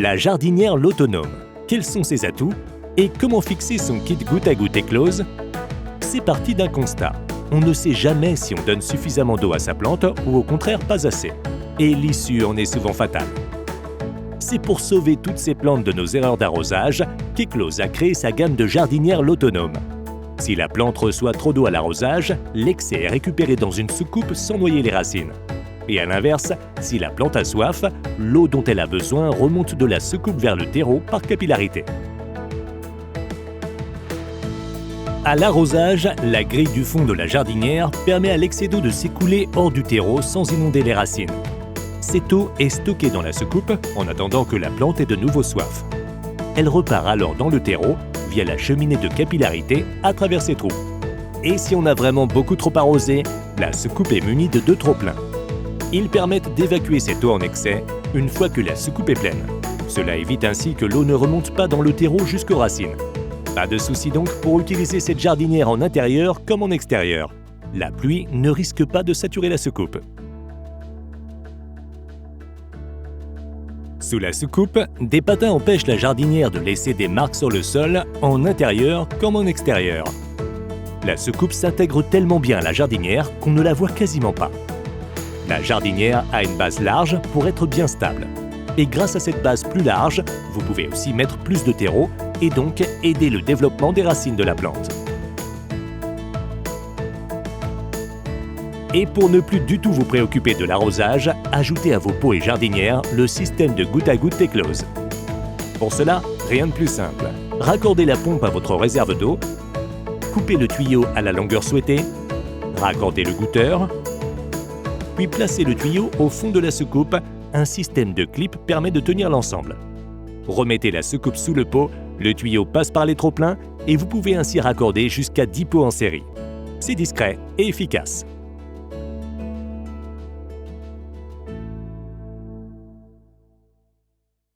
La jardinière l'autonome. Quels sont ses atouts? Et comment fixer son kit goutte à goutte éclose? C'est parti d'un constat. On ne sait jamais si on donne suffisamment d'eau à sa plante ou au contraire pas assez. Et l'issue en est souvent fatale. C'est pour sauver toutes ces plantes de nos erreurs d'arrosage qu'Eclose a créé sa gamme de jardinière l'autonome. Si la plante reçoit trop d'eau à l'arrosage, l'excès est récupéré dans une soucoupe sans noyer les racines. Et à l'inverse, si la plante a soif, l'eau dont elle a besoin remonte de la soucoupe vers le terreau par capillarité. À l'arrosage, la grille du fond de la jardinière permet à l'excès d'eau de s'écouler hors du terreau sans inonder les racines. Cette eau est stockée dans la soucoupe en attendant que la plante ait de nouveau soif. Elle repart alors dans le terreau via la cheminée de capillarité à travers ses trous. Et si on a vraiment beaucoup trop arrosé, la soucoupe est munie de 2 trop-pleins. Ils permettent d'évacuer cette eau en excès une fois que la soucoupe est pleine. Cela évite ainsi que l'eau ne remonte pas dans le terreau jusqu'aux racines. Pas de souci donc pour utiliser cette jardinière en intérieur comme en extérieur. La pluie ne risque pas de saturer la soucoupe. Sous la soucoupe, des patins empêchent la jardinière de laisser des marques sur le sol, en intérieur comme en extérieur. La soucoupe s'intègre tellement bien à la jardinière qu'on ne la voit quasiment pas. La jardinière a une base large pour être bien stable. Et grâce à cette base plus large, vous pouvez aussi mettre plus de terreau et donc aider le développement des racines de la plante. Et pour ne plus du tout vous préoccuper de l'arrosage, ajoutez à vos pots et jardinières le système de goutte à goutte Eclose. Pour cela, rien de plus simple. Raccordez la pompe à votre réserve d'eau, coupez le tuyau à la longueur souhaitée, raccordez le goutteur, puis placez le tuyau au fond de la soucoupe. Un système de clip permet de tenir l'ensemble. Remettez la soucoupe sous le pot, le tuyau passe par les trop-pleins et vous pouvez ainsi raccorder jusqu'à 10 pots en série. C'est discret et efficace.